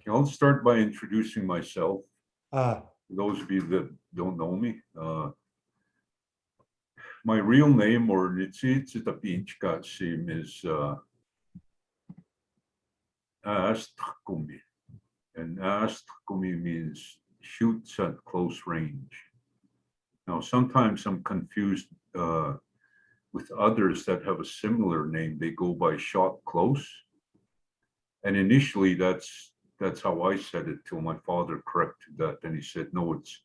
I'll start by introducing myself. Ah, For those of you that don't know me, my real name or Niitsitapi is Aastakumi, and Aastakumi means shoots at close range. Now, sometimes I'm confused with others that have a similar name. They go by shot close, and initially that's how I said it till my father corrected that, and he said, no, it's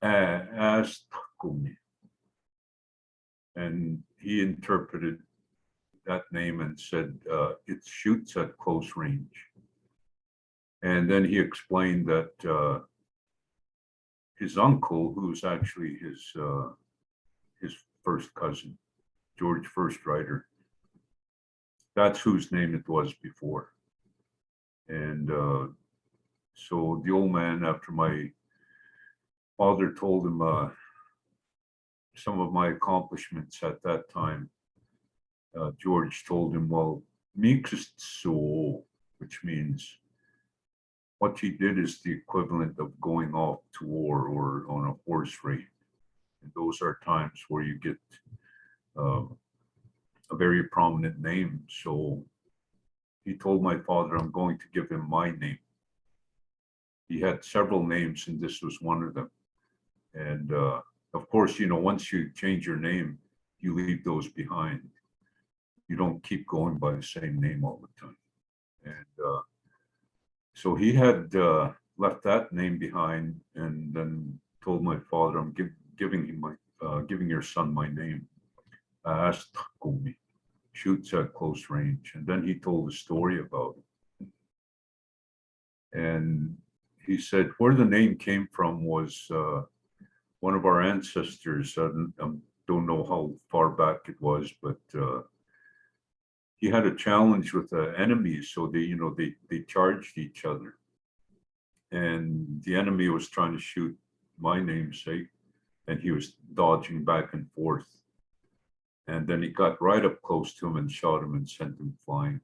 Aastakumi. And he interpreted that name and said it shoots at close range. And then he explained that his uncle, who's actually his first cousin, George First Rider, that's whose name it was before. And so the old man, after my father told him some of my accomplishments at that time, George told him, well, so, which means what he did is the equivalent of going off to war or on a horse raid. And those are times where you get a very prominent name. So he told my father, I'm going to give him my name. He had several names, and this was one of them. And of course, once you change your name, you leave those behind. You don't keep going by the same name all the time. And so he had left that name behind, and then told my father, "I'm giving your son my name." Asked Takumi, shoots at close range, and then he told a story about it. And he said where the name came from was one of our ancestors. I don't know how far back it was, but he had a challenge with the enemy, so they charged each other, and the enemy was trying to shoot my namesake, and he was dodging back and forth, and then he got right up close to him and shot him and sent him flying.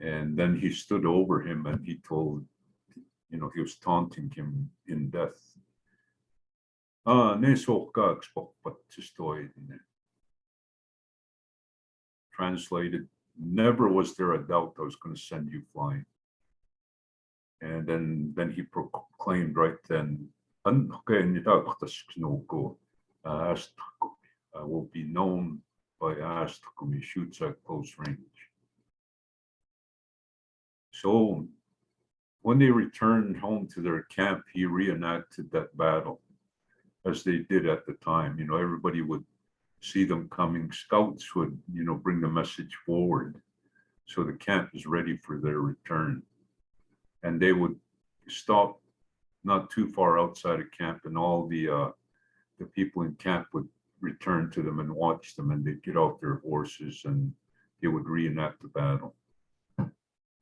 And then he stood over him and he told, he was taunting him in death. Translated, never was there a doubt I was going to send you flying. And then he proclaimed right then, I will be known by Aastakumi, shoots at close range. So when they returned home to their camp, he reenacted that battle as they did at the time. Everybody would see them coming. Scouts would, bring the message forward. So the camp is ready for their return. And they would stop not too far outside of camp, and all the people in camp would return to them and watch them, and they'd get off their horses and they would reenact the battle.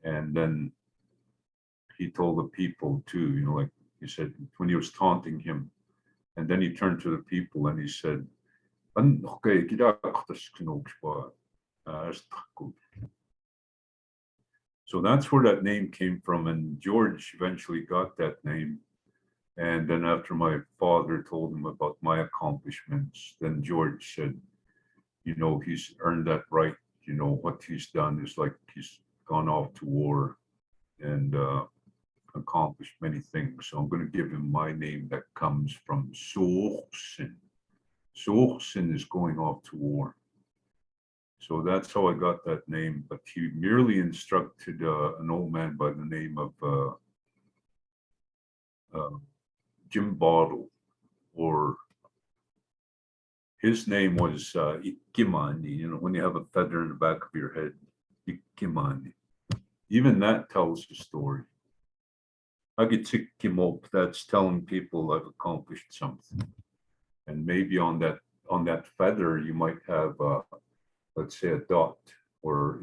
And then he told the people too, like he said, when he was taunting him, and then he turned to the people and he said, so that's where that name came from. And George eventually got that name. And then after my father told him about my accomplishments, then George said, he's earned that right. What he's done is like he's gone off to war and accomplished many things. So I'm going to give him my name that comes from Soursin. Soursin is going off to war. So that's how I got that name. But he merely instructed an old man by the name of Jim Bottle, or his name was Ikimani. When you have a feather in the back of your head, Ikimani. Even that tells a story. Agitikimop, that's telling people I've accomplished something. And maybe on that feather, you might have, let's say, a dot, or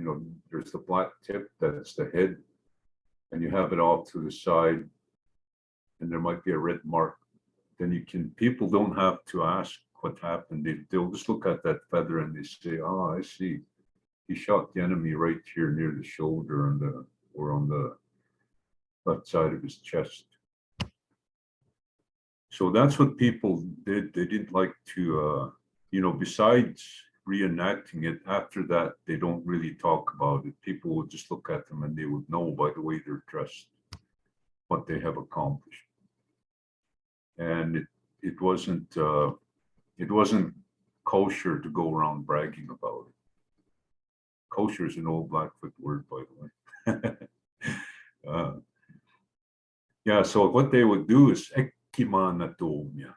there's the black tip, that's the head, and you have it off to the side, and there might be a red mark. Then people don't have to ask what happened. They'll just look at that feather and they say, "Oh, I see. He shot the enemy right here near the shoulder or on the left side of his chest. So that's what people did. They didn't like to, besides reenacting it, after that, they don't really talk about it. People would just look at them and they would know by the way they're dressed what they have accomplished. And it wasn't kosher to go around bragging about it. Kosher is an old Blackfoot word, by the way. Yeah, so what they would do is ekimanatomia,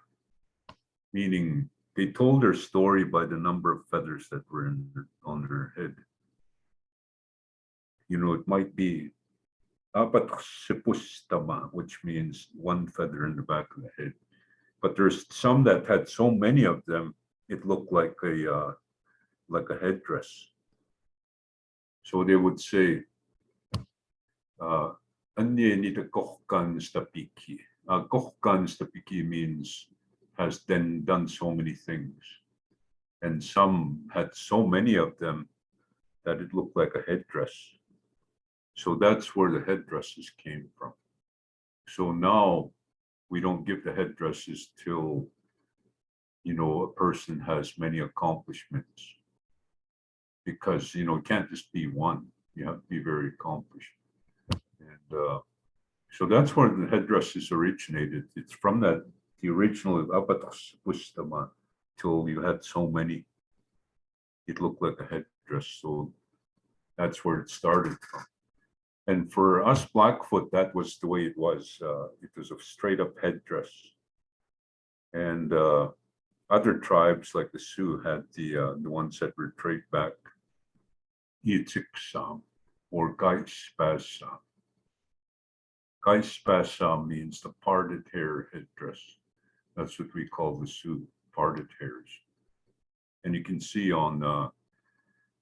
meaning they told their story by the number of feathers that were on their head. It might be apat sipustama, which means one feather in the back of the head. But there's some that had so many of them, it looked like a headdress. So they would say, "Anye nita kohkan stapiki." Kohkan stapiki means has then done so many things, and some had so many of them that it looked like a headdress. So that's where the headdresses came from. So now we don't give the headdresses till a person has many accomplishments, because it can't just be one. You have to be very accomplished. And so that's where the headdresses originated. It's from the original apatas pustama, till you had so many, it looked like a headdress. So that's where it started from. And for us Blackfoot, that was the way it was. It was a straight up headdress. And other tribes like the Sioux had the ones that were traced back, Niitsitapi or Kaispasam. Kaispasam means the parted hair headdress. That's what we call the Sioux, parted hairs. And you can see on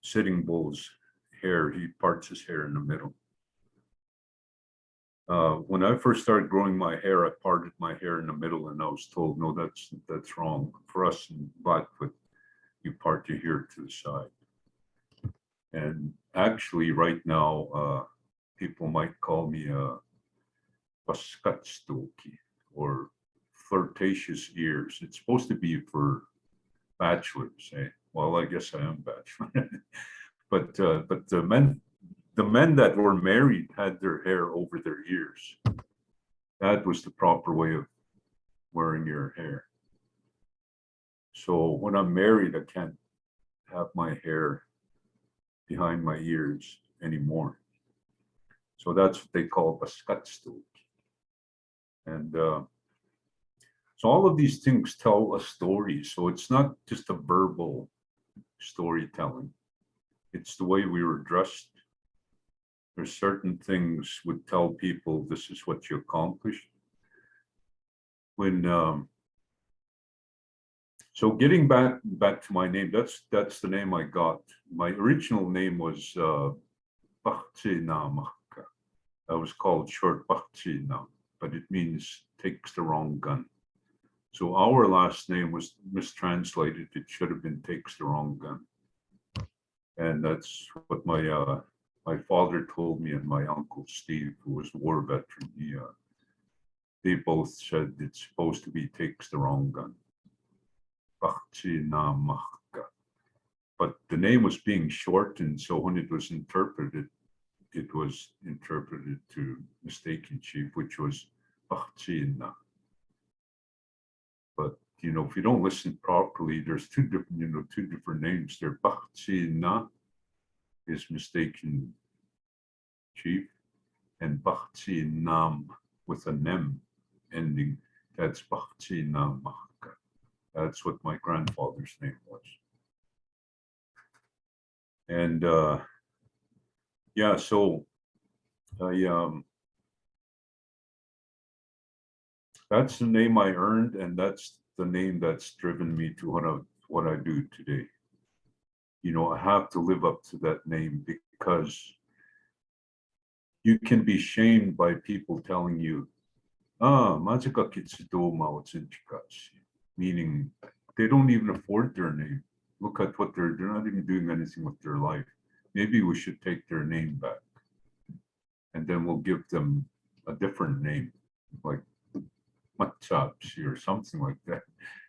Sitting Bull's hair, he parts his hair in the middle. When I first started growing my hair, I parted my hair in the middle, and I was told, no, that's wrong. For us in Blackfoot, you part your hair to the side. And actually, right now, people might call me a paskatstoki, or flirtatious ears. It's supposed to be for bachelors. Eh? Well, I guess I am bachelor. But the men that were married had their hair over their ears. That was the proper way of wearing your hair. So when I'm married, I can't have my hair behind my ears anymore. So that's what they call paskatstoki. And so all of these things tell a story. So it's not just a verbal storytelling. It's the way we were dressed. There's certain things would tell people this is what you accomplished. When so getting back to my name, that's the name I got. My original name was Bachtinamaka. I was called short Bachtinam, but it means takes the wrong gun. So our last name was mistranslated. It should have been takes the wrong gun. And that's what my father told me, and my uncle Steve, who was a war veteran, they both said it's supposed to be takes the wrong gun. But the name was being shortened, so when it was interpreted to Mistaken Chief, which was Bachtina. But if you don't listen properly, there's two different names there. Bachtina is Mistaken Chief, and Bachtinam with a nem ending, that's Bachtinamaka. That's what my grandfather's name was. And yeah, so that's the name I earned, and that's the name that's driven me to what I do today. I have to live up to that name, because you can be shamed by people telling you, Majika Kitsudoma Otsinchikachi, meaning they don't even afford their name. Look at what they're not even doing anything with their life. Maybe we should take their name back, and then we'll give them a different name, like Matsapsi or something like that,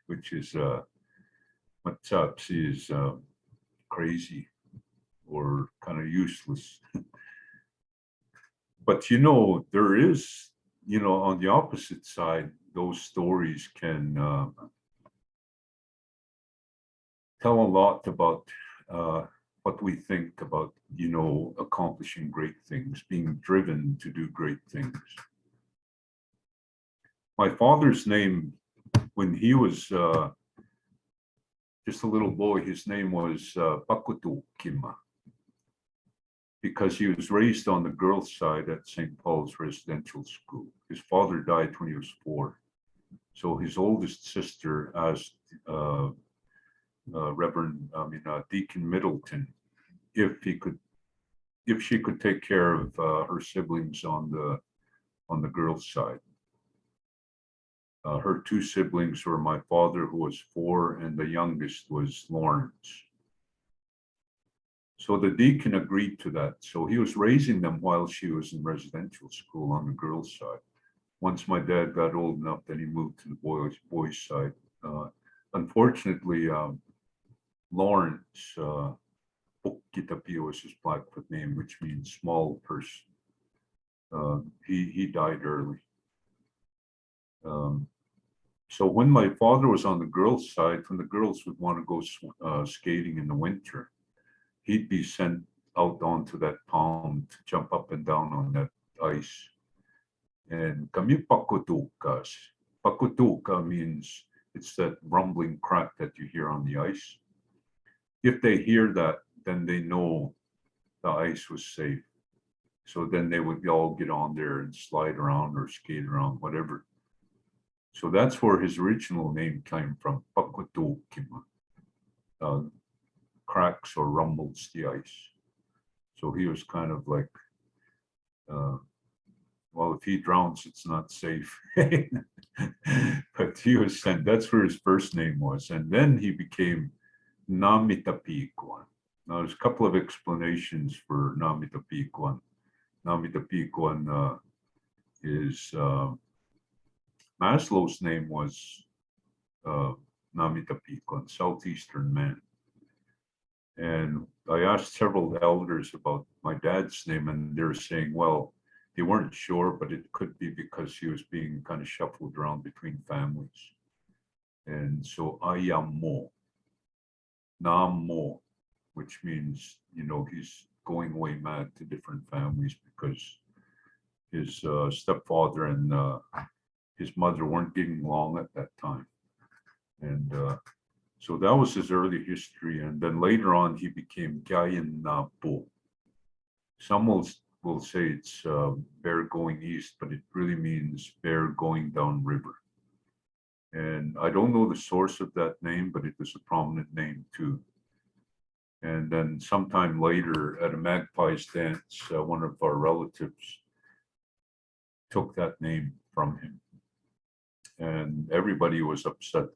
which is Matsapsi is crazy or kind of useless. But there is, on the opposite side, those stories can tell a lot about what we think about, accomplishing great things, being driven to do great things. My father's name, when he was just a little boy, his name was Pakutu Kima, because he was raised on the girls' side at St. Paul's Residential School. His father died when he was 4. So his oldest sister asked Deacon Middleton if she could take care of her siblings on the girls' side. Her 2 siblings were my father, who was 4, and the youngest was Lawrence. So the deacon agreed to that. So he was raising them while she was in residential school on the girls' side. Once my dad got old enough, then he moved to the boys' side. Unfortunately, Lawrence, Niitsitapi was his Blackfoot name, which means small person. He died early. So when my father was on the girls' side, when the girls would want to go skating in the winter, he'd be sent out onto that pond to jump up and down on that ice. And kami pakutukas. Pakutuka means it's that rumbling crack that you hear on the ice. If they hear that, then they know the ice was safe. So then they would all get on there and slide around or skate around, whatever. So that's where his original name came from, Pakutukima. Cracks or rumbles the ice. So he was kind of like, well, if he drowns, it's not safe. But he was sent, that's where his first name was. And then he became Niitsitapi. Now, there's a couple of explanations for Niitsitapi. Niitsitapi is Maslow's name was Niitsitapi, southeastern man. And I asked several elders about my dad's name, and they were saying, well, they weren't sure, but it could be because he was being kind of shuffled around between families. And so Ayamo, Namo, which means, he's going away mad to different families because his stepfather and his mother weren't getting along at that time. And so that was his early history. And then later on, he became Gayan Napo. Some will say it's bear going east, but it really means bear going down river. And I don't know the source of that name, but it was a prominent name too. And then sometime later at a magpie's dance, one of our relatives took that name from him. And everybody was upset,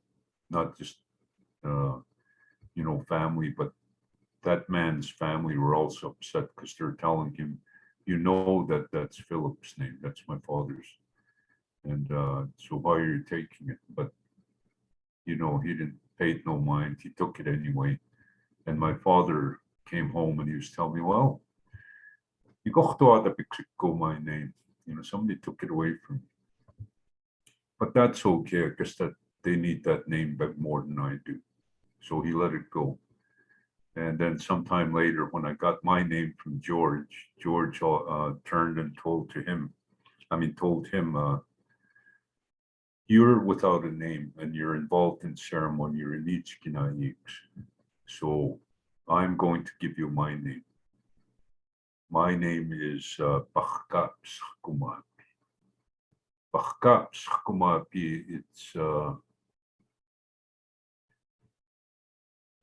not just family, but that man's family were also upset because they're telling him, that's Philip's name, that's my father's. And so why are you taking it? But, he didn't pay it no mind. He took it anyway. And my father came home and he was telling me, well, you got to my name. Somebody took it away from me. But that's okay. I guess that they need that name back more than I do. So he let it go. And then sometime later, when I got my name from George turned and told him, you're without a name and you're involved in ceremony, you're in Niitsitapi. So I'm going to give you my name. My name is Pao'oh Kumapi. Pao'oh Kumapi, it's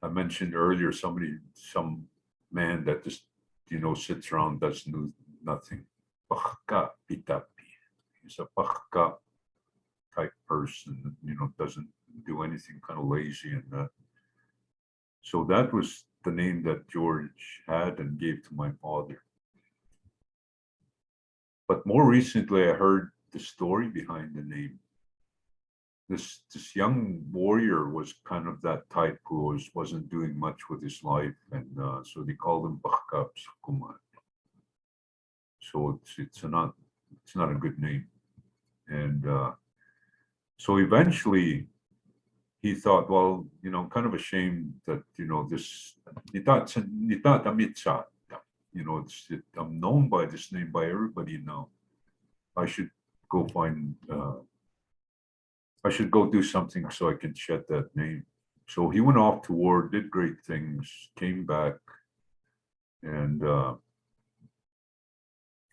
I mentioned earlier some man that just sits around, does nothing. Pao'oh Pitapi. He's a Pao'oh type person, doesn't do anything, kind of lazy and that. So that was the name that George had and gave to my father. But more recently, I heard the story behind the name. This young warrior was kind of that type who wasn't doing much with his life, and so they called him Bakap Sukumat. So it's not a good name, and so eventually he thought, well, I'm kind of ashamed that this Niitsitapi, I'm known by this name by everybody now. I should go find. I should go do something so I can shed that name. So he went off to war, did great things, came back, and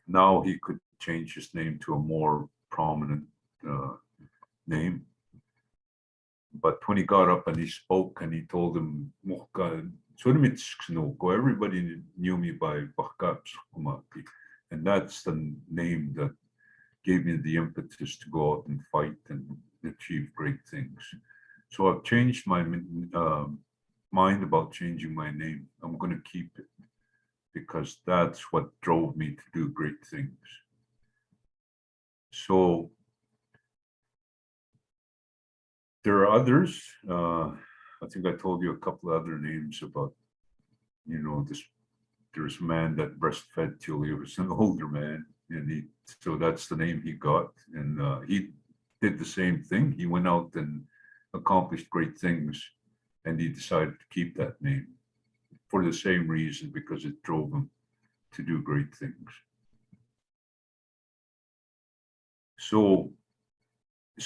now he could change his name to a more prominent name. But when he got up and he spoke and he told him, everybody knew me by Bakap Sukumati. And that's the name that gave me the impetus to go out and fight and achieve great things. So I've changed my mind about changing my name. I'm going to keep it because that's what drove me to do great things. So there are others. I think I told you a couple of other names about, there's a man that breastfed till he was an older man, and so that's the name he got. And he did the same thing. He went out and accomplished great things, and he decided to keep that name for the same reason, because it drove him to do great things. So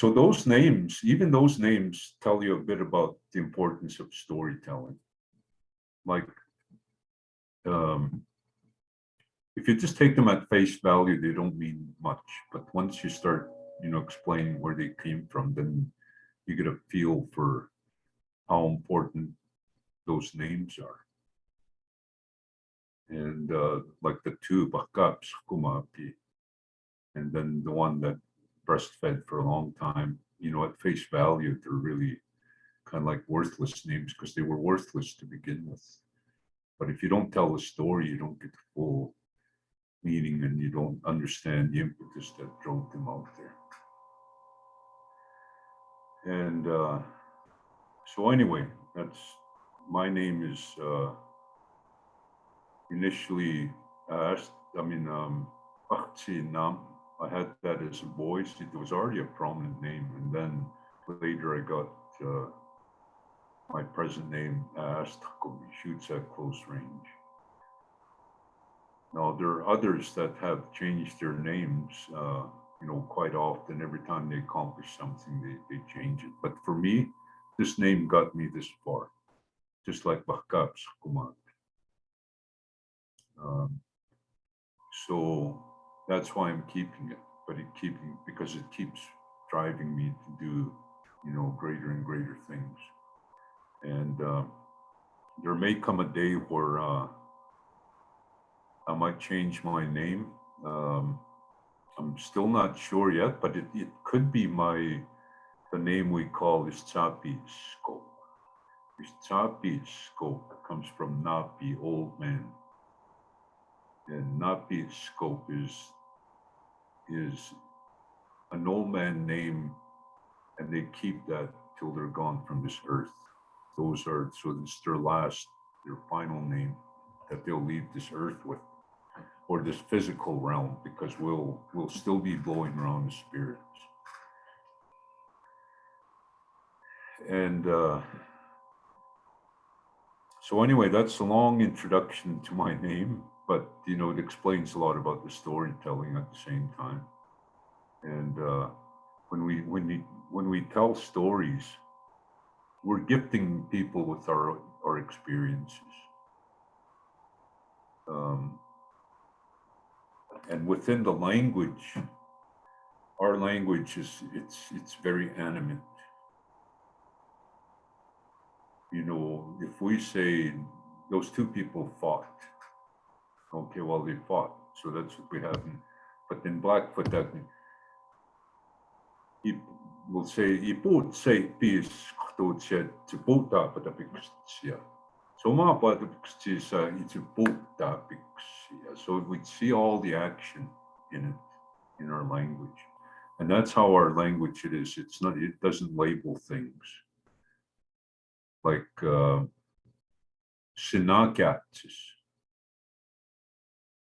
those names, even those names, tell you a bit about the importance of storytelling. Like, if you just take them at face value, they don't mean much. But once you start, explaining where they came from, then you get a feel for how important those names are. And like the two, Bakap Sukumapi, and then the one that breastfed for a long time, at face value, they're really kind of like worthless names because they were worthless to begin with. But if you don't tell the story, you don't get the full meaning, and you don't understand the impetus that drove them out there. And so anyway, my name is initially asked, Akchi Nam. I had that as a boy. It was already a prominent name. And then later I got my present name asked, shoots at close range. Now, there are others that have changed their names, quite often. Every time they accomplish something, they change it. But for me, this name got me this far, just like Bakap Sukumat. So that's why I'm keeping it, because it keeps driving me to do, greater and greater things. And there may come a day where I might change my name. I'm still not sure yet, but it could be the name we call Niitsitapi scope. Niitsitapi scope comes from Napi, old man. And Napi scope is an old man name, and they keep that till they're gone from this earth. So it's their final name that they'll leave this earth with, or this physical realm, because we'll still be blowing around the spirits. And so anyway, that's a long introduction to my name, but it explains a lot about the storytelling at the same time. And when we tell stories, we're gifting people with our experiences. And within the language, our language it's very animate. If we say those two people fought, okay, well, they fought, so that's what we have. But in Blackfoot, will say, "Iput say peace to said to boat up at the pixia." So my part of it's a boat topics. So we'd see all the action in it. in our language. And that's how our language it is. It's not, it doesn't label things like Sinakatsis.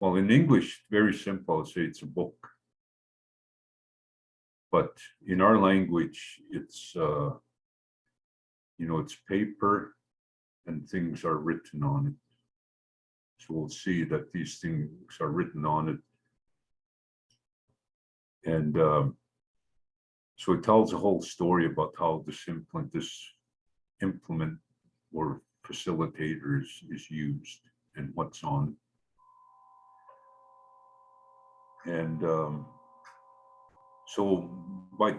Well, in English, very simple, I'll say it's a book. But in our language, it's, it's paper and things are written on it. So we'll see that these things are written on it. And so it tells a whole story about how this implement or facilitator is used and what's on it. And so by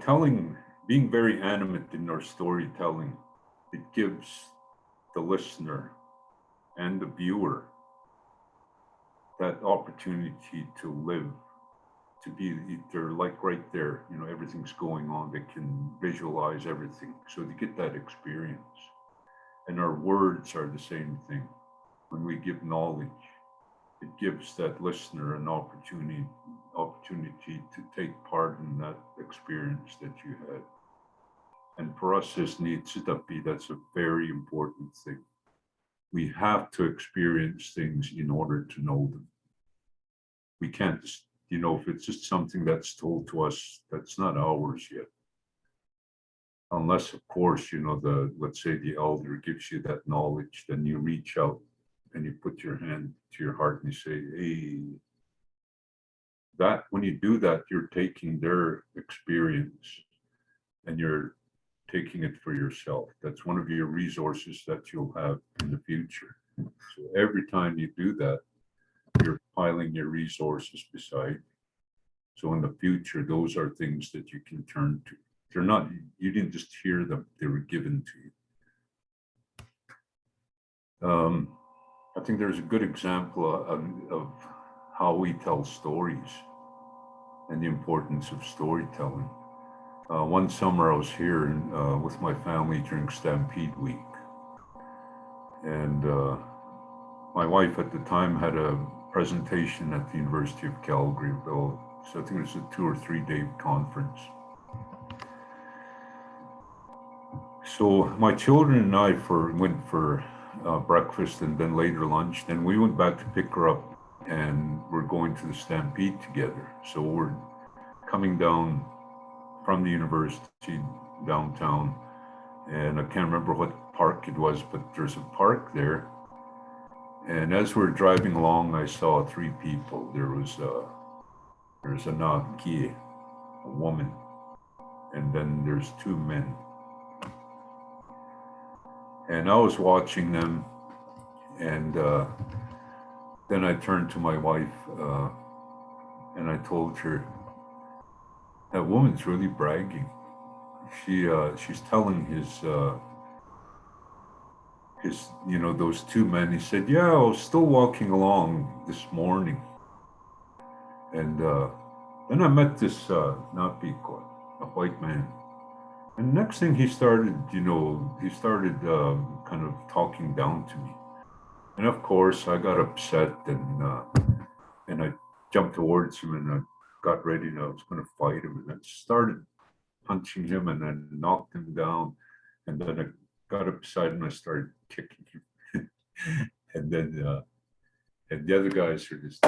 being very animate in our storytelling, it gives the listener and the viewer that opportunity to live, to be, they're like right there, everything's going on. They can visualize everything. So they get that experience. And our words are the same thing. When we give knowledge, it gives that listener an opportunity to take part in that experience that you had. And for us as Niitsitapi, that's a very important thing. We have to experience things in order to know them. We can't just, if it's just something that's told to us, that's not ours yet. Unless, of course, let's say the elder gives you that knowledge, then you reach out and you put your hand to your heart and you say, hey, that when you do that, you're taking their experience and you're taking it for yourself. That's one of your resources that you'll have in the future. So every time you do that, you're piling your resources beside. So in the future, those are things that you can turn to. They're not, you didn't just hear them, they were given to you. I think there's a good example of how we tell stories and the importance of storytelling. One summer I was here with my family during Stampede Week. And my wife at the time had a presentation at the University of Calgary. So I think it was a 2 or 3 day conference. So my children and I went for breakfast and then later lunch. Then we went back to pick her up and we're going to the Stampede together. So we're coming down from the university downtown, and I can't remember what park it was, but there's a park there. And as we're driving along, I saw 3 people. There's a Naki, a woman, and then there's 2 men. And I was watching them, and then I turned to my wife and I told her, that woman's really bragging. She's telling those 2 men. He said, yeah, I was still walking along this morning, and then I met this Napiko, a white man. And next thing he started kind of talking down to me. And of course I got upset and I jumped towards him and I got ready and I was going to fight him. And I started punching him and then knocked him down. And then I got up beside him and I started kicking him. And then and the other guys are just,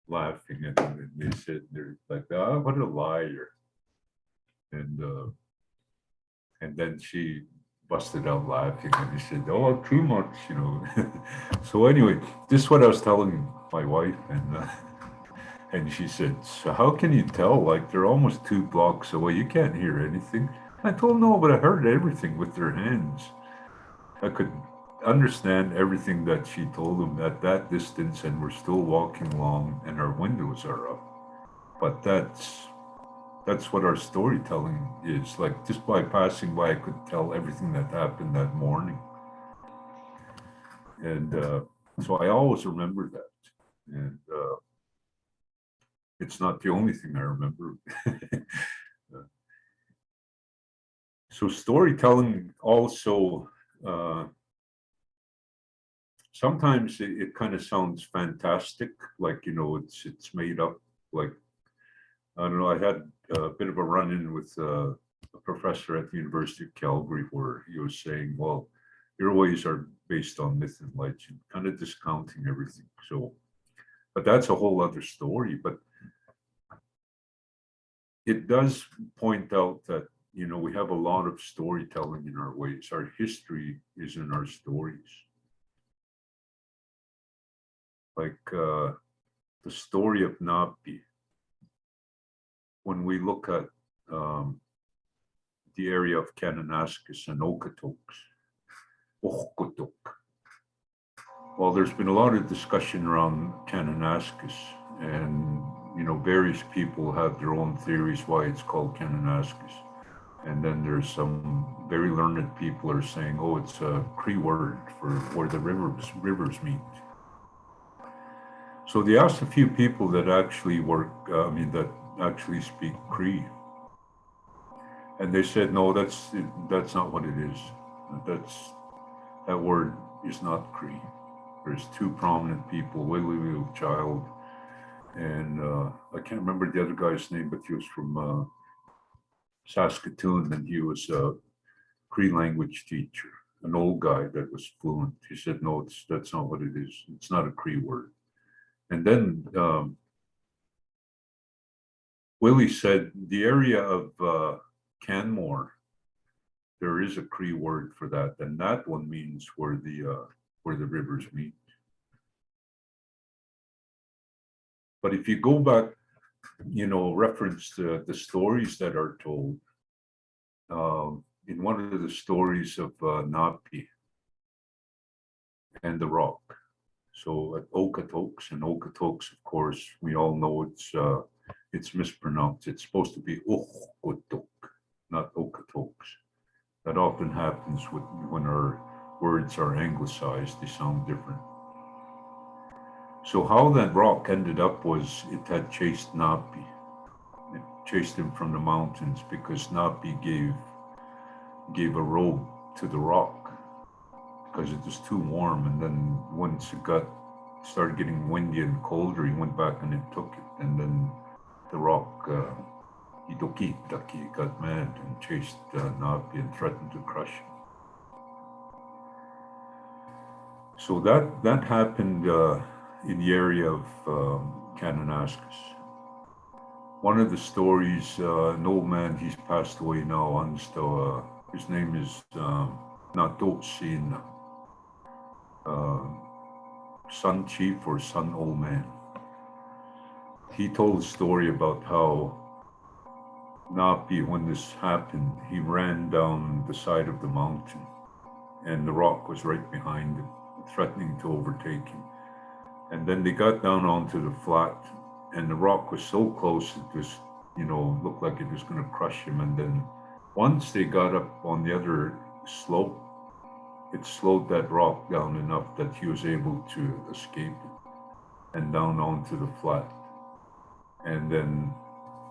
laughing at him. And they said, they're like, oh, what a liar. And then she busted out laughing and she said, oh, too much, So anyway, this is what I was telling my wife, and she said, so how can you tell? Like, they're almost 2 blocks away. You can't hear anything. I told them, no, but I heard everything with their hands. I could understand everything that she told them at that distance, and we're still walking along and our windows are up. But that's what our storytelling is. Like, just by passing by, I could tell everything that happened that morning. And so I always remember that. And it's not the only thing I remember. So storytelling also, sometimes it kind of sounds fantastic, like, it's made up, like I don't know, I had a bit of a run-in with a professor at the University of Calgary where he was saying, well, your ways are based on myth and legend, kind of discounting everything. So, but that's a whole other story. But it does point out that, you know, we have a lot of storytelling in our ways. Our history is in our stories. Like the story of Napi, when we look at the area of Kananaskis and Okotoks, Okotok. Well, there's been a lot of discussion around Kananaskis, and you know, various people have their own theories why it's called Kananaskis. And then there's some very learned people are saying, oh, it's a Cree word for where the rivers meet. So they asked a few people that actually that actually speak Cree, and they said, no, that's not what it is. That word is not Cree. There's two prominent people, Willie Child, and I can't remember the other guy's name, but he was from Saskatoon, and he was a Cree language teacher, an old guy that was fluent. He said, no, that's not what it is. It's not a Cree word. And then Willie said, the area of Canmore, there is a Cree word for that, and that one means where the rivers meet. But if you go back, you know, reference to the stories that are told, in one of the stories of Napi and the rock. So at Okotoks, and Okotoks, of course, we all know it's mispronounced. It's supposed to be Okotok, not Okotoks. That often happens when our words are anglicized, they sound different. So how that rock ended up was it had chased Napi. It chased him from the mountains because Napi gave a robe to the rock because it was too warm. And then once it started getting windy and colder, he went back and it took it. And then the rock, Itokitaki, got mad and chased Napi and threatened to crush him. So that happened in the area of Kananaskis. One of the stories, an old man, he's passed away now, his name is Natotsin, Sun Chief or Sun Old Man. He told a story about how Napi, when this happened, he ran down the side of the mountain and the rock was right behind him, threatening to overtake him. And then they got down onto the flat and the rock was so close, it was, you know, looked like it was going to crush him. And then once they got up on the other slope, it slowed that rock down enough that he was able to escape it and down onto the flat. And then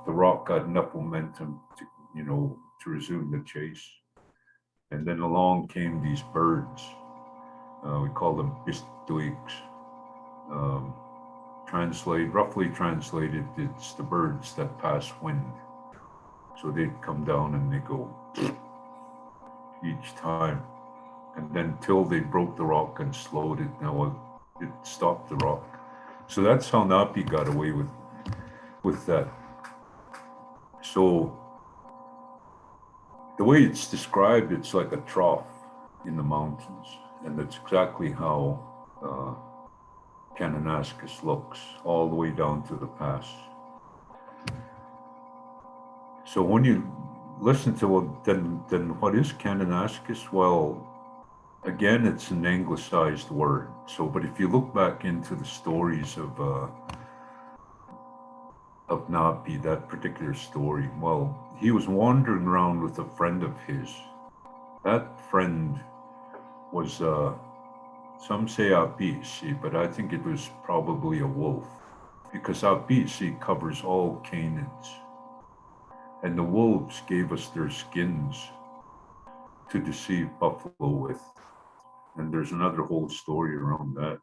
the rock got enough momentum to, you know, to resume the chase. And then along came these birds. We call them bistuiks. Roughly translated, it's the birds that pass wind. So they'd come down and they go each time. And then till they broke the rock and slowed it, now it stopped the rock. So that's how Napi got away with that. So the way it's described, it's like a trough in the mountains. And that's exactly how Kananaskis looks, all the way down to the pass. So when you listen to then what is Kananaskis? Well, again, it's an anglicized word. So, but if you look back into the stories of Napi, that particular story, well, he was wandering around with a friend of his. That friend was some say Apisi, but I think it was probably a wolf, because Apisi covers all canids. And the wolves gave us their skins to deceive buffalo with. And there's another whole story around that.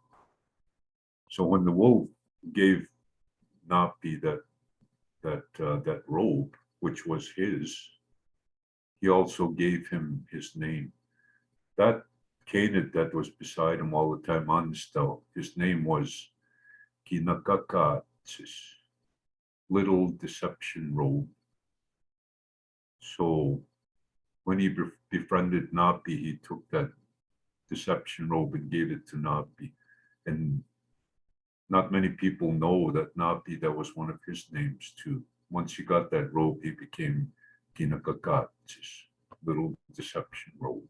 So when the wolf gave Napi that that robe, which was his, he also gave him his name. That Kainai that was beside him all the time on the stele, his name was Kinakakatsis, little deception robe. So when he befriended Napi, he took that deception robe and gave it to Napi. And not many people know that Napi, that was one of his names too. Once he got that robe, he became Kinakakatsis, little deception robe.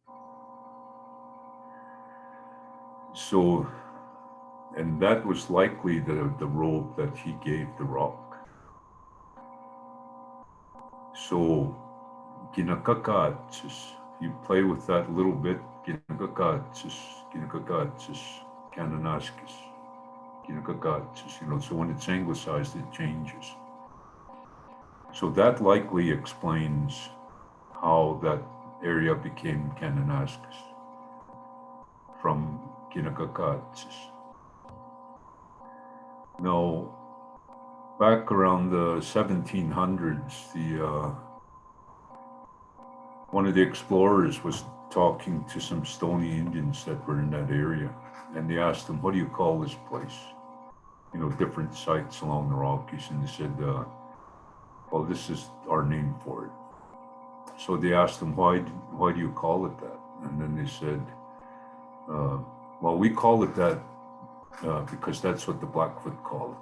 So, and that was likely the robe that he gave the rock. So, Kinakakatsis, you play with that a little bit, Kinakakatsis, Kinakakatsis, Kananaskis, Kinakakatsis, so when it's anglicized, it changes. So that likely explains how that area became Kananaskis from Kinakakatsis. Now, back around the 1700s, one of the explorers was talking to some Stony Indians that were in that area, and they asked him, "What do you call this place?" Different sites along the Rockies, and they said, "Well, this is our name for it." So they asked him, "Why do you call it that?" And then they said, "Well, we call it that because that's what the Blackfoot call it.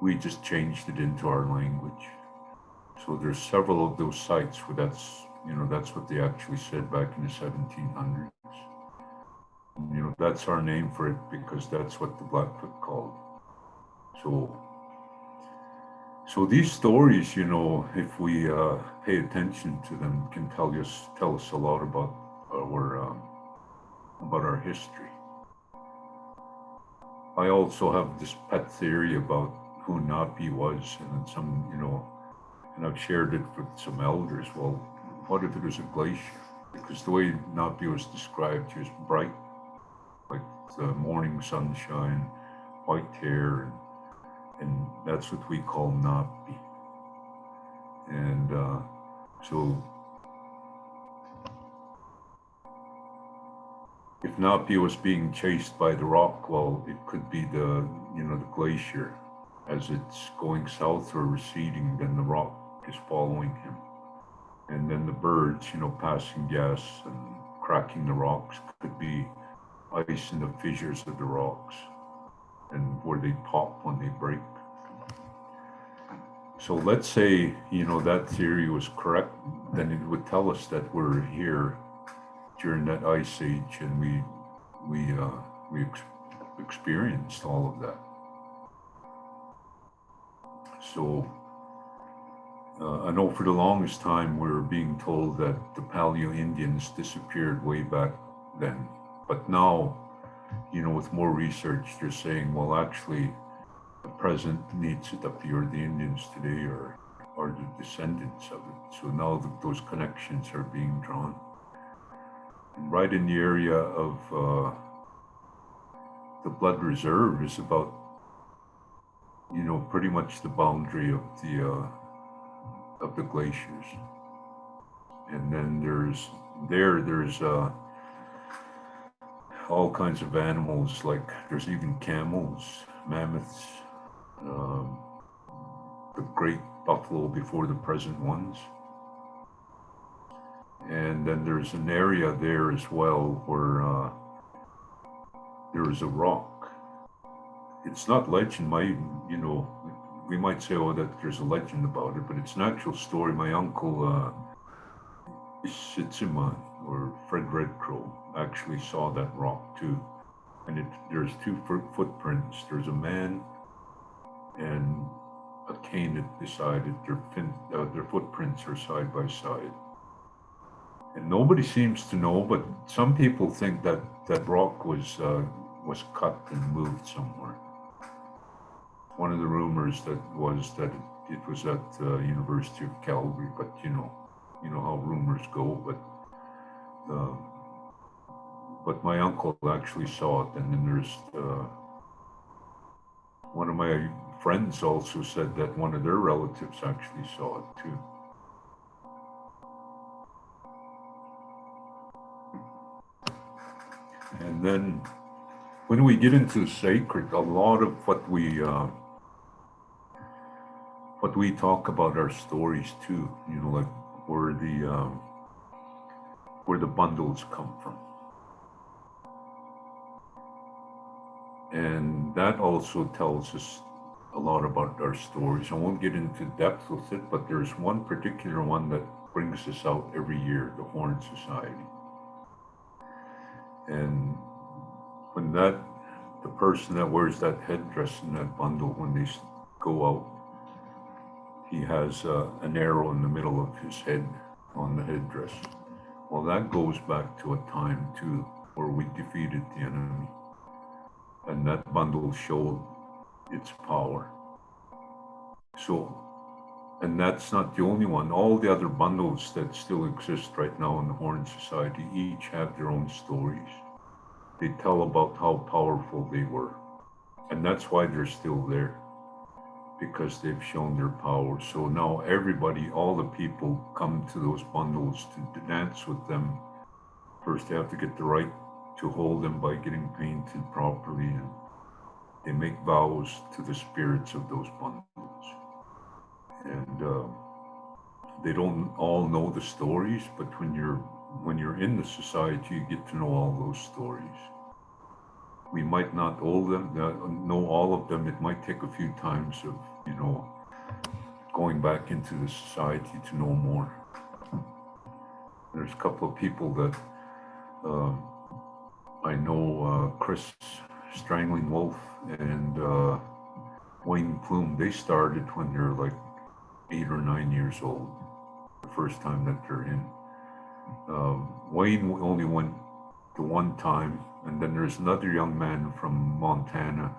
We just changed it into our language." So there's several of those sites where that's what they actually said back in the 1700s. That's our name for it because that's what the Blackfoot called. So these stories, if we pay attention to them, can tell us a lot about our history. I also have this pet theory about who Napi was, and and I've shared it with some elders. Well, what if it was a glacier? Because the way Napi was described, he was bright, like the morning sunshine, white hair, and that's what we call Napi. And so if Napi was being chased by the rock, well, it could be the glacier. As it's going south or receding, then the rock is following him. And then the birds, passing gas and cracking the rocks could be ice in the fissures of the rocks and where they pop when they break. So let's say, that theory was correct, then it would tell us that we're here during that ice age and we experienced all of that. So I know for the longest time we were being told that the Paleo-Indians disappeared way back then. But now, with more research, they're saying, well, actually, the present Niitsitapi, or the Indians today, are the descendants of it. So now those connections are being drawn. And right in the area of the blood reserve is about, pretty much the boundary of the glaciers. And then there's all kinds of animals, like there's even camels, mammoths, the great buffalo before the present ones. And then there's an area there as well where there is a rock. It's not legend, we might say, oh, that there's a legend about it, but it's an actual story. My uncle, Isitsima, or Fred Redcrow, actually saw that rock too. And there's two footprints. There's a man and a Kainai beside it. Their footprints are side by side. And nobody seems to know, but some people think that that rock was cut and moved somewhere. One of the rumors that it was at the University of Calgary, but you know how rumors go. But my uncle actually saw it, and then there's One of my friends also said that one of their relatives actually saw it too. And then when we get into sacred, a lot of what we talk about are stories too. You know, like where the bundles come from, and that also tells us a lot about our stories. I won't get into depth with it, but there's one particular one that brings us out every year, the Horn Society. And when the person that wears that headdress in that bundle, when they go out, he has an arrow in the middle of his head on the headdress. Well, that goes back to a time too where we defeated the enemy, and that bundle showed its power. So, and that's not the only one. All the other bundles that still exist right now in the Horn Society each have their own stories. They tell about how powerful they were, and that's why they're still there, because they've shown their power. So now everybody, all the people come to those bundles to dance with them. First, they have to get the right to hold them by getting painted properly, and they make vows to the spirits of those bundles. And they don't all know the stories, but when you're in the society, you get to know all those stories. We might not know all of them. It might take a few times of, going back into the society to know more. There's a couple of people that I know, Chris Strangling Wolf and Wayne Plume. They started when they're like 8 or 9 years old, the first time that they're in. Wayne only went the one time, and then there's another young man from Montana.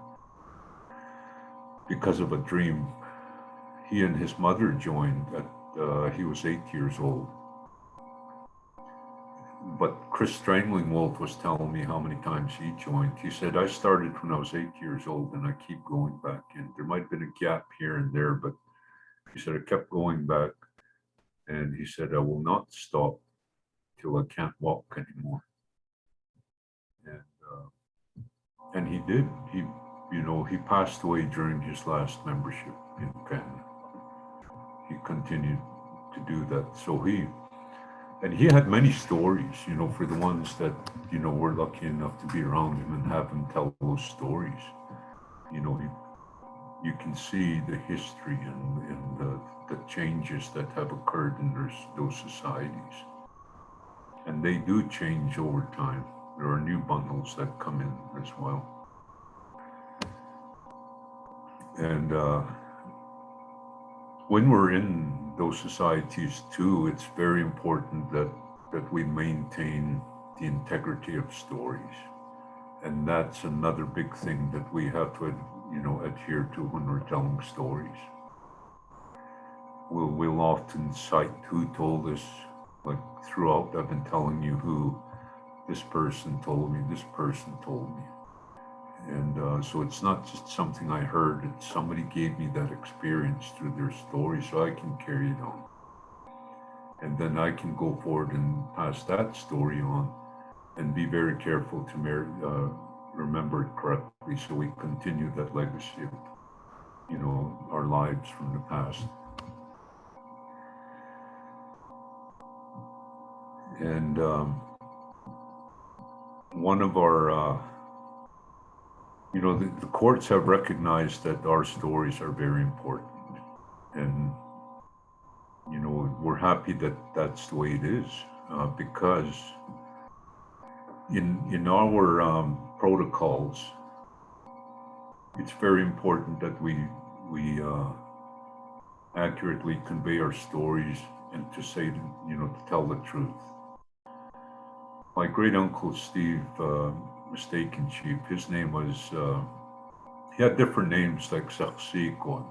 Because of a dream, he and his mother joined at he was 8 years old. But Chris Strangling Wolf was telling me how many times he joined. He said, I started when I was 8 years old, and I keep going back in. There might have been a gap here and there, but he said, I kept going back. And he said, I will not stop till I can't walk anymore. And he did. He passed away during his last membership in Canada. He continued to do that. So he had many stories, for the ones that, were lucky enough to be around him and have him tell those stories. You can see the history and the changes that have occurred in those societies. And they do change over time. There are new bundles that come in as well. And when we're in those societies too, it's very important that we maintain the integrity of stories. And that's another big thing that we have to, adhere to when we're telling stories. We'll often cite who told us, like throughout I've been telling you who this person told me, this person told me. And so it's not just something I heard, it's somebody gave me that experience through their story, so I can carry it on. And then I can go forward and pass that story on and be very careful to remember it correctly, so we continue that legacy of, our lives from the past. And one of our, the courts have recognized that our stories are very important. And, we're happy that that's the way it is, because in our protocols, it's very important that we accurately convey our stories and to say, to tell the truth. My great uncle Steve, Mistaken Chief, his name was, he had different names like Saksiko,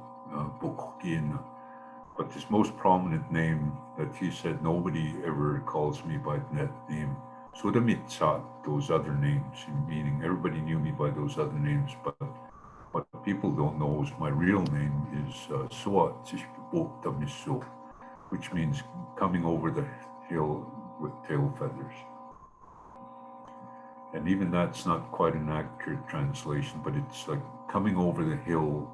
Bukokin, but his most prominent name that he said nobody ever calls me by that name. Sudamitsa, those other names, meaning everybody knew me by those other names, but What people don't know is my real name is Suat Tamiso, which means coming over the hill with tail feathers. And even that's not quite an accurate translation, but it's like coming over the hill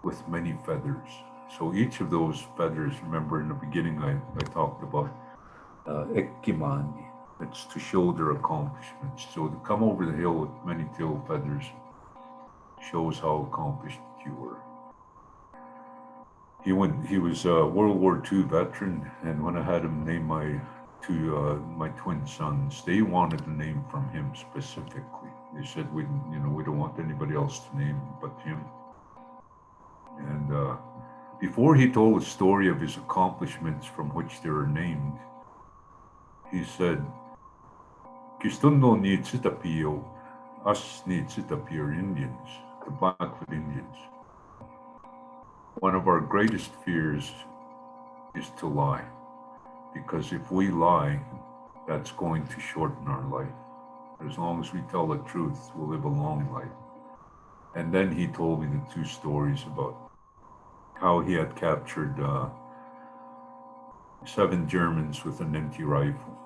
with many feathers. So each of those feathers, remember in the beginning I talked about Ekkimani, it's to show their accomplishments. So to come over the hill with many tail feathers shows how accomplished you were. He was a World War II veteran, and when I had him name my twin sons, they wanted a name from him specifically. They said we don't want anybody else to name but him. And before he told the story of his accomplishments from which they were named, he said, Kistundo Niitsitapi, us Niitsitapi are Indians, the Blackfoot Indians. One of our greatest fears is to lie, because if we lie, that's going to shorten our life. As long as we tell the truth, we'll live a long life. And then he told me the two stories about how he had captured 7 Germans with an empty rifle.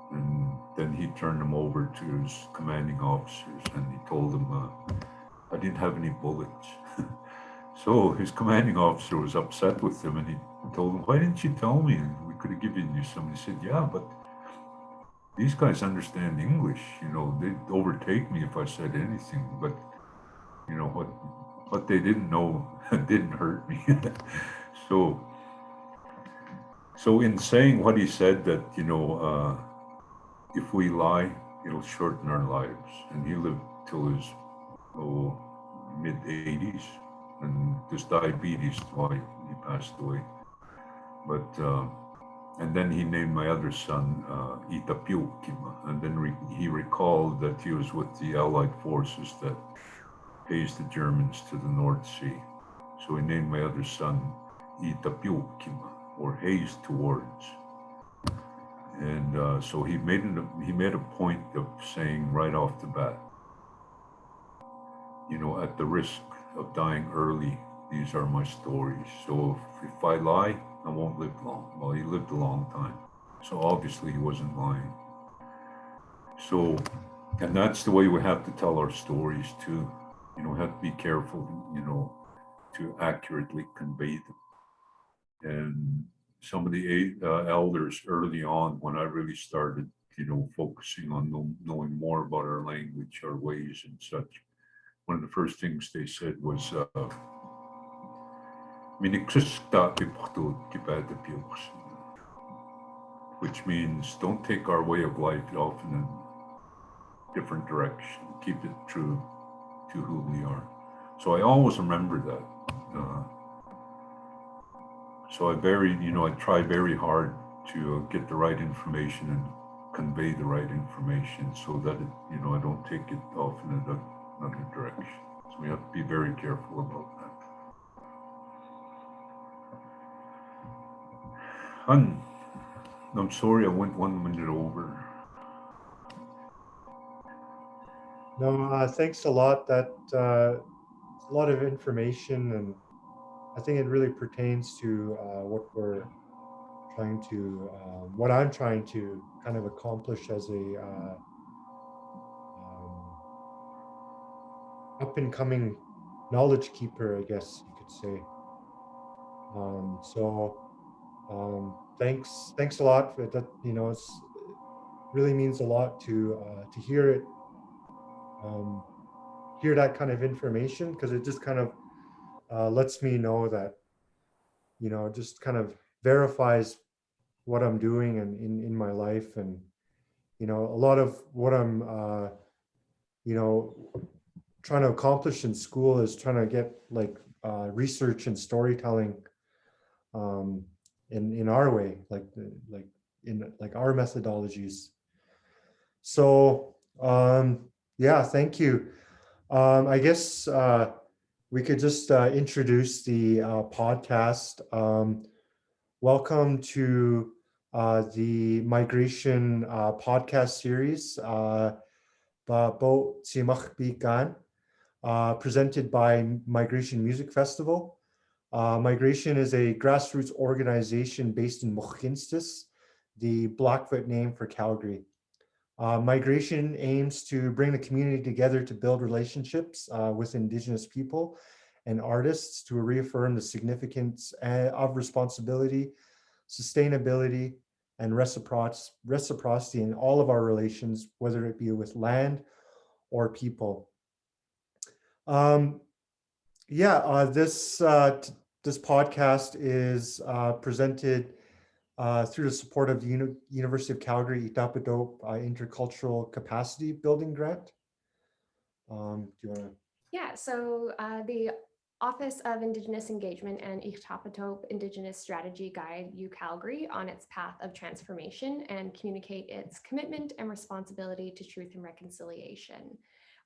And then he turned them over to his commanding officers and he told them, I didn't have any bullets. So his commanding officer was upset with him and he told him, why didn't you tell me? We could have given you some. He said, yeah, but these guys understand English. They'd overtake me if I said anything. But, what they didn't know didn't hurt me. So in saying what he said that, if we lie, it'll shorten our lives. And he lived till his mid-80s. And this diabetes, why he passed away. But and then he named my other son Itapiukima, and then he recalled that he was with the Allied forces that hazed the Germans to the North Sea. So he named my other son Itapiukima, or hazed towards. And so he made a point of saying right off the bat, at the risk of dying early, these are my stories. So if I lie, I won't live long. Well, he lived a long time. So obviously he wasn't lying. So, and that's the way we have to tell our stories too. We have to be careful, to accurately convey them. And some of the elders early on, when I really started, focusing on knowing more about our language, our ways and such, one of the first things they said was, which means don't take our way of life off in a different direction. Keep it true to who we are. So I always remember that. So I try very hard to get the right information and convey the right information so that I don't take it off in another direction. So we have to be very careful about that. I'm sorry I went 1 minute over. No, thanks a lot. That a lot of information, and I think it really pertains to what I'm trying to kind of accomplish as a up and coming knowledge keeper, I guess you could say. Thanks a lot for that. It's really means a lot to hear it, hear that kind of information, because it just kind of lets me know that, just kind of verifies what I'm doing and in my life. And a lot of what I'm trying to accomplish in school is trying to get like research and storytelling in our way, like in like our methodologies. So yeah, thank you. I guess we could just introduce the podcast. Welcome to the migration podcast series, Ba Bo Simach Bikan. presented by Migration Music Festival. Migration is a grassroots organization based in Mohkinstsis, the Blackfoot name for Calgary. Migration aims to bring the community together to build relationships with Indigenous people and artists to reaffirm the significance of responsibility, sustainability, and reciprocity in all of our relations, whether it be with land or people. This podcast is presented through the support of the University of Calgary Itapadope Intercultural Capacity Building Grant. Do you want to? Yeah, so the Office of Indigenous Engagement and Iqtapatope Indigenous Strategy guide UCalgary on its path of transformation and communicate its commitment and responsibility to truth and reconciliation.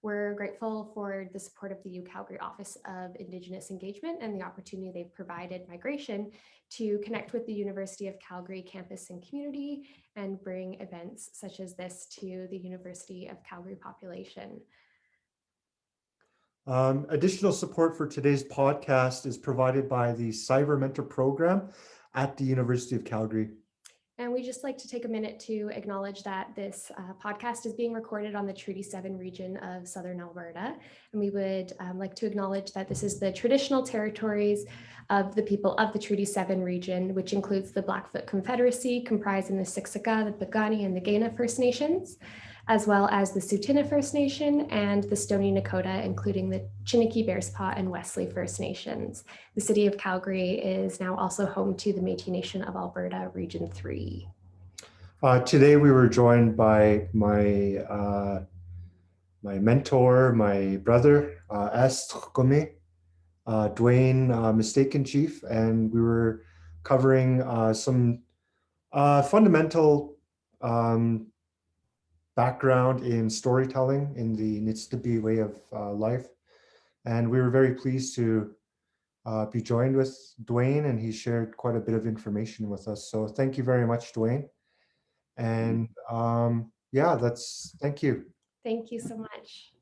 We're grateful for the support of the UCalgary Office of Indigenous Engagement and the opportunity they've provided Migration to connect with the University of Calgary campus and community and bring events such as this to the University of Calgary population. Additional support for today's podcast is provided by the Cyber Mentor Program at the University of Calgary. And we just like to take a minute to acknowledge that this podcast is being recorded on the Treaty 7 region of Southern Alberta. And we would like to acknowledge that this is the traditional territories of the people of the Treaty 7 region, which includes the Blackfoot Confederacy, comprising the Siksika, the Piikani, and the Kainai First Nations, as well as the Tsuut'ina First Nation and the Stoney Nakoda, including the Chiniki, Bearspaw, and Wesley First Nations. The city of Calgary is now also home to the Métis Nation of Alberta, Region 3. Today we were joined by my mentor, my brother, Duane Mistaken Chief, and we were covering some fundamental background in storytelling in the Niitsitapi way of life. And we were very pleased to be joined with Duane, and he shared quite a bit of information with us. So thank you very much, Duane. And thank you. Thank you so much.